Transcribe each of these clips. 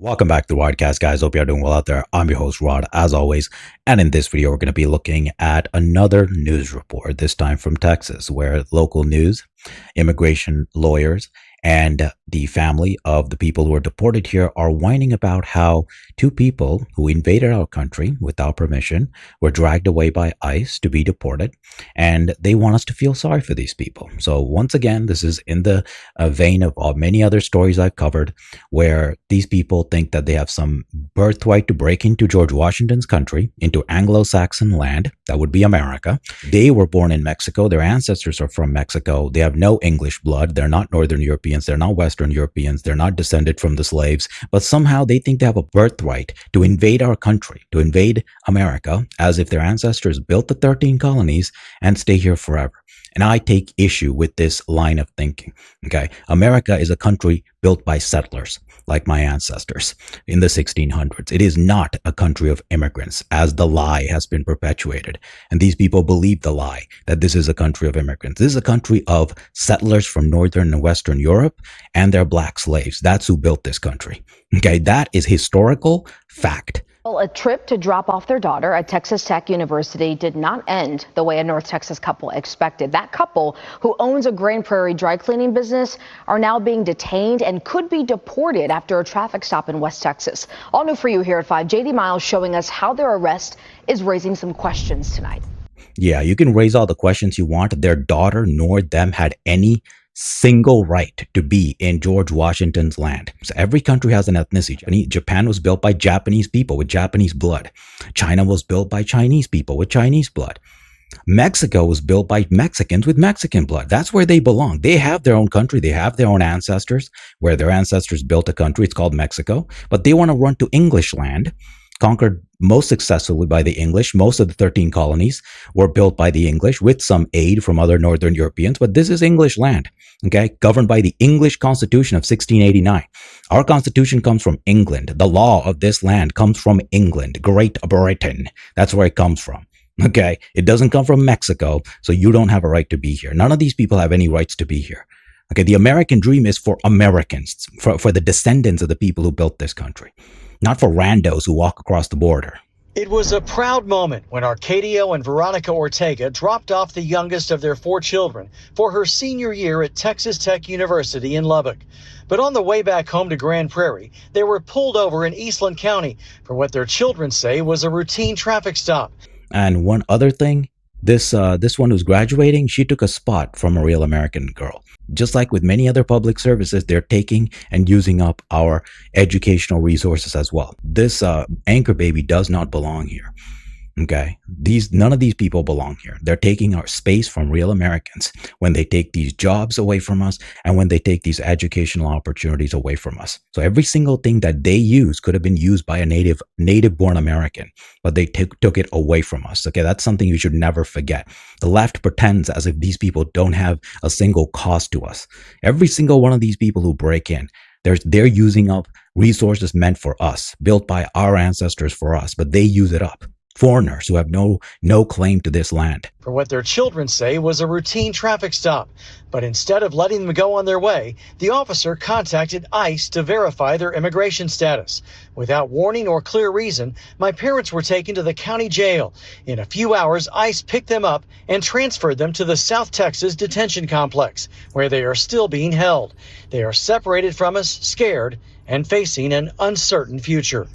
Welcome back to the Rodecast, guys. Hope you're doing well out there. I'm your host, Rod, as always. And in this video, we're going to be looking at another news report, this time from Texas, where local news, immigration lawyers, and the family of the people who were deported here are whining about how two people who invaded our country without permission were dragged away by ICE to be deported, and they want us to feel sorry for these people. So once again, this is in the vein of many other stories I've covered, where these people think that they have some birthright to break into George Washington's country, into Anglo-Saxon land, that would be America. They were born in Mexico. Their ancestors are from Mexico. They have no English blood. They're not Northern Europeans. They're not Western Europeans. They're not descended from the slaves. But somehow they think they have a birthright to invade our country, to invade America, as if their ancestors built the 13 colonies and stay here forever. And I take issue with this line of thinking. Okay. America is a country built by settlers, like my ancestors in the 1600s. It is not a country of immigrants, as the lie has been perpetuated. And these people believe the lie that this is a country of immigrants. This is a country of settlers from Northern and Western Europe and their black slaves. That's who built this country. Okay. That is historical fact. Well, a trip to drop off their daughter at Texas Tech University did not end the way a North Texas couple expected. That couple, who owns a Grand Prairie dry cleaning business, are now being detained and could be deported after a traffic stop in West Texas. All new for you here at 5. JD Miles showing us how their arrest is raising some questions tonight. Yeah, you can raise all the questions you want. Their daughter nor them had any single right to be in George Washington's land. So every country has an ethnicity. Japan was built by Japanese people with Japanese blood. China was built by Chinese people with Chinese blood. Mexico was built by Mexicans with Mexican blood. That's where they belong. They have their own country. They have their own ancestors, where their ancestors built a country. It's called Mexico. But they want to run to English land, conquered most successfully by the English. Most of the 13 colonies were built by the English with some aid from other Northern Europeans, but this is English land, okay, governed by the English Constitution of 1689. Our Constitution comes from England. The law of this land comes from England, Great Britain. That's where it comes from. Okay, it doesn't come from Mexico, so you don't have a right to be here. None of these people have any rights to be here. Okay, the American dream is for Americans, for the descendants of the people who built this country, not for randos who walk across the border. It was a proud moment when Arcadio and Veronica Ortega dropped off the youngest of their 4 children for her senior year at Texas Tech University in Lubbock. But on the way back home to Grand Prairie, they were pulled over in Eastland County for what their children say was a routine traffic stop. And one other thing, this one who's graduating, she took a spot from a real American girl. Just like with many other public services, they're taking and using up our educational resources as well. This anchor baby does not belong here. Okay, none of these people belong here. They're taking our space from real Americans when they take these jobs away from us and when they take these educational opportunities away from us. So every single thing that they use could have been used by a native-born American, but they took it away from us. Okay, that's something you should never forget. The left pretends as if these people don't have a single cost to us. Every single one of these people who break in, they're using up resources meant for us, built by our ancestors for us, but they use it up. Foreigners who have no claim to this land. For what their children say was a routine traffic stop. But instead of letting them go on their way, the officer contacted ICE to verify their immigration status. Without warning or clear reason, my parents were taken to the county jail. In a few hours, ICE picked them up and transferred them to the South Texas detention complex, where they are still being held. They are separated from us, scared, and facing an uncertain future.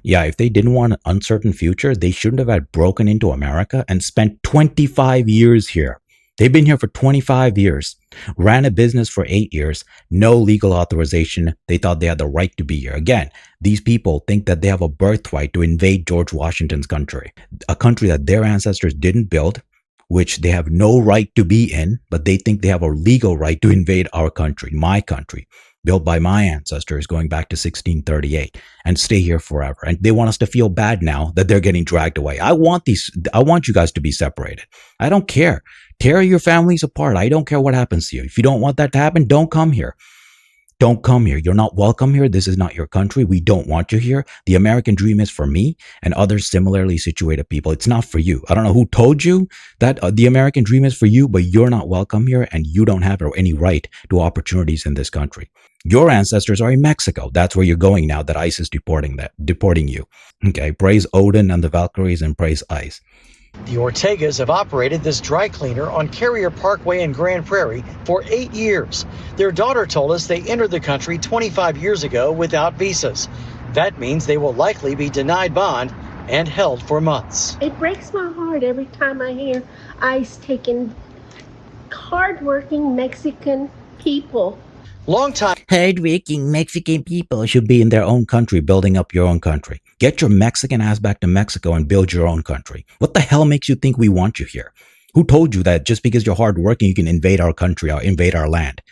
Yeah, if they didn't want an uncertain future, they shouldn't have had broken into America and spent 25 years here. They've been here for 25 years, ran a business for 8 years, no legal authorization. They thought they had the right to be here. Again, these people think that they have a birthright to invade George Washington's country, a country that their ancestors didn't build, which they have no right to be in, but they think they have a legal right to invade our country, my country, built by my ancestors going back to 1638, and stay here forever. And they want us to feel bad now that they're getting dragged away. I want you guys to be separated. I don't care. Tear your families apart. I don't care what happens to you. If you don't want that to happen, don't come here. Don't come here. You're not welcome here. This is not your country. We don't want you here. The American dream is for me and other similarly situated people. It's not for you. I don't know who told you that the American dream is for you, but you're not welcome here and you don't have any right to opportunities in this country. Your ancestors are in Mexico. That's where you're going now that ICE is deporting you. Okay. Praise Odin and the Valkyries and praise ICE. The Ortegas have operated this dry cleaner on Carrier Parkway in Grand Prairie for 8 years. Their daughter told us they entered the country 25 years ago without visas. That means they will likely be denied bond and held for months. It breaks my heart every time I hear ICE taking hardworking Mexican people. Hardworking Mexican people should be in their own country, building up your own country. Get your Mexican ass back to Mexico and build your own country. What the hell makes you think we want you here? Who told you that just because you're hardworking, you can invade our country or invade our land?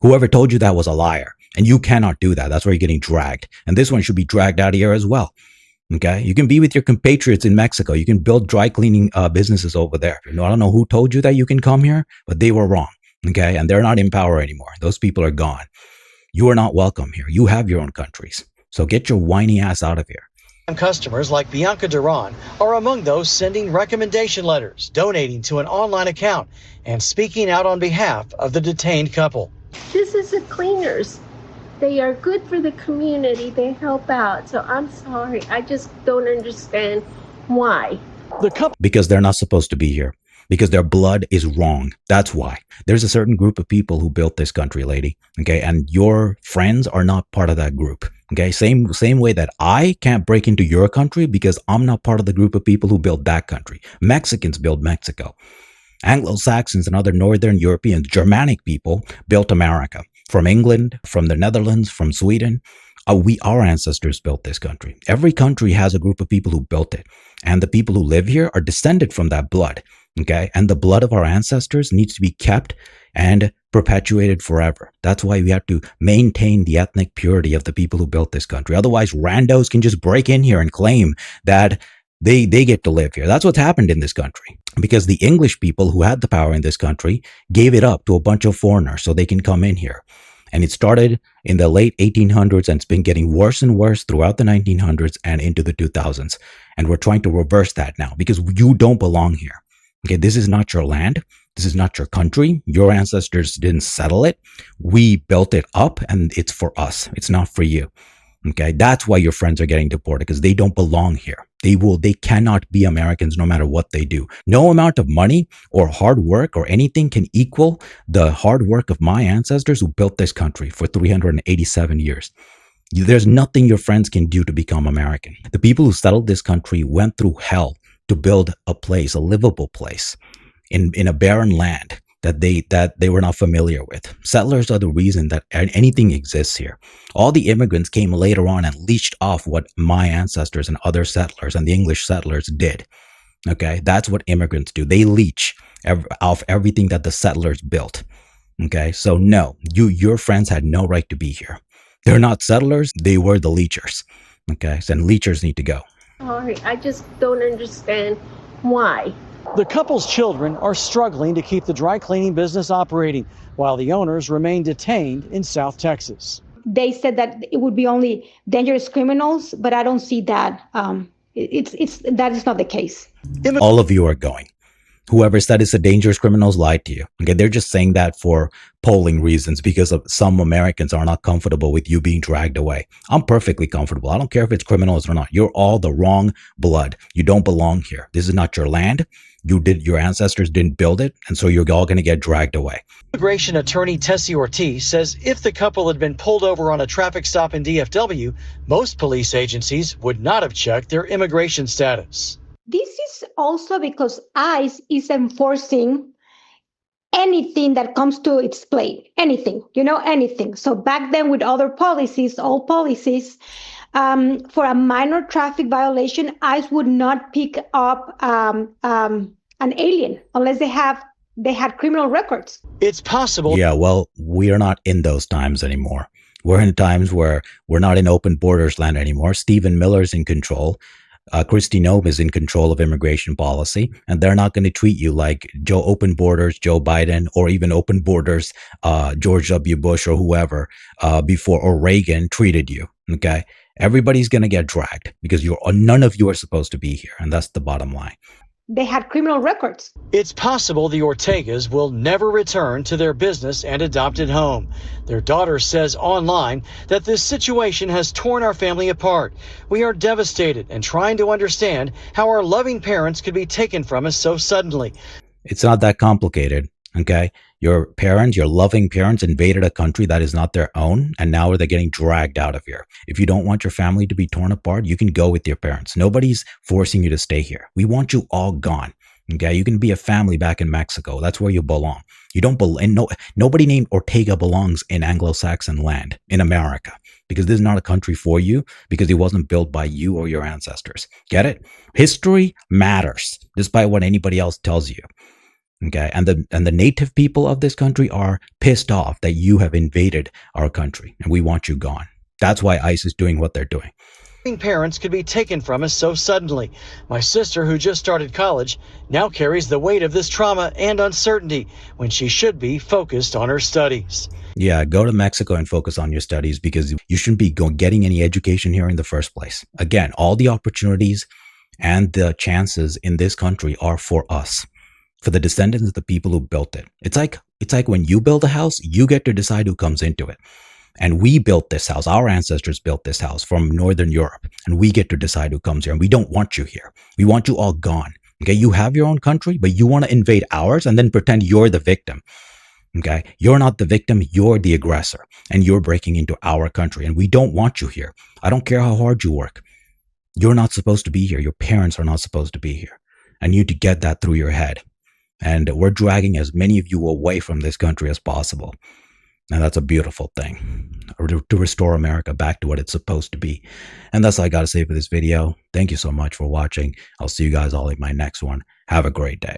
Whoever told you that was a liar. And you cannot do that. That's where you're getting dragged. And this one should be dragged out of here as well. Okay? You can be with your compatriots in Mexico. You can build dry cleaning businesses over there. I don't know who told you that you can come here, but they were wrong. Okay? And they're not in power anymore. Those people are gone. You are not welcome here. You have your own countries. So get your whiny ass out of here. Customers like Bianca Duran are among those sending recommendation letters, donating to an online account, and speaking out on behalf of the detained couple. This is the cleaners. They are good for the community. They help out. So I'm sorry. I just don't understand why. Because they're not supposed to be here. Because their blood is wrong. That's why. There's a certain group of people who built this country, lady. Okay. And your friends are not part of that group. Okay. Same way that I can't break into your country because I'm not part of the group of people who built that country. Mexicans built Mexico. Anglo-Saxons and other Northern Europeans, Germanic people built America. From England, from the Netherlands, from Sweden. Our ancestors built this country. Every country has a group of people who built it. And the people who live here are descended from that blood. Okay. And the blood of our ancestors needs to be kept and perpetuated forever. That's why we have to maintain the ethnic purity of the people who built this country. Otherwise, randos can just break in here and claim that they get to live here. That's what's happened in this country. Because the English people who had the power in this country gave it up to a bunch of foreigners so they can come in here. And it started in the late 1800s and it's been getting worse and worse throughout the 1900s and into the 2000s. And we're trying to reverse that now because you don't belong here. Okay, this is not your land. This is not your country. Your ancestors didn't settle it. We built it up and it's for us. It's not for you. Okay, that's why your friends are getting deported because they don't belong here. They cannot be Americans no matter what they do. No amount of money or hard work or anything can equal the hard work of my ancestors who built this country for 387 years. There's nothing your friends can do to become American. The people who settled this country went through hell to build a place, a livable place in a barren land that they were not familiar with. Settlers are the reason that anything exists here. All the immigrants came later on and leached off what my ancestors and other settlers and the English settlers did. Okay, that's what immigrants do. They leech off everything that the settlers built. Okay, so no, your friends had no right to be here. They're not settlers. They were the leechers. Okay, so leechers need to go. Sorry, I just don't understand why. The couple's children are struggling to keep the dry cleaning business operating, while the owners remain detained in South Texas. They said that it would be only dangerous criminals, but I don't see that. That is not the case. All of you are going. Whoever said it's a dangerous criminals lied to you. Okay, they're just saying that for polling reasons because of some Americans are not comfortable with you being dragged away. I'm perfectly comfortable. I don't care if it's criminals or not. You're all the wrong blood. You don't belong here. This is not your land. Your ancestors didn't build it, and so you're all going to get dragged away. Immigration attorney Tessie Ortiz says if the couple had been pulled over on a traffic stop in DFW, most police agencies would not have checked their immigration status. This is also because ICE is enforcing anything that comes to its plate, anything. So back then with other policies, all policies, for a minor traffic violation, ICE would not pick up an alien unless they had criminal records. It's possible. Yeah, well, we are not in those times anymore. We're in times where we're not in open borders land anymore. Stephen Miller's in control. Kristi Noem is in control of immigration policy, and they're not going to treat you like Joe Open Borders, Joe Biden, or even Open Borders, George W. Bush or whoever before, or Reagan treated you. Okay, everybody's going to get dragged because none of you are supposed to be here, and that's the bottom line. They had criminal records. It's possible the Ortegas will never return to their business and adopted home. Their daughter says online that this situation has torn our family apart. We are devastated and trying to understand how our loving parents could be taken from us so suddenly. It's not that complicated, okay? Your parents, your loving parents, invaded a country that is not their own, and now they're getting dragged out of here. If you don't want your family to be torn apart, you can go with your parents. Nobody's forcing you to stay here. We want you all gone, okay? You can be a family back in Mexico. That's where you belong. You don't belong. Nobody named Ortega belongs in Anglo-Saxon land, in America, because this is not a country for you, because it wasn't built by you or your ancestors. Get it? History matters, despite what anybody else tells you. Okay, and the native people of this country are pissed off that you have invaded our country, and we want you gone. That's why ICE is doing what they're doing. Parents could be taken from us so suddenly. My sister, who just started college, now carries the weight of this trauma and uncertainty when she should be focused on her studies. Yeah, go to Mexico and focus on your studies, because you shouldn't be getting any education here in the first place. Again, all the opportunities and the chances in this country are for us, for the descendants of the people who built it. It's like when you build a house, you get to decide who comes into it. And we built this house. Our ancestors built this house from Northern Europe, and we get to decide who comes here. And we don't want you here. We want you all gone. Okay, you have your own country, but you want to invade ours and then pretend you're the victim. Okay, you're not the victim, you're the aggressor, and you're breaking into our country, and we don't want you here. I don't care how hard you work. You're not supposed to be here. Your parents are not supposed to be here. And you need to get that through your head. And we're dragging as many of you away from this country as possible. And that's a beautiful thing, to restore America back to what it's supposed to be. And that's all I got to say for this video. Thank you so much for watching. I'll see you guys all in my next one. Have a great day.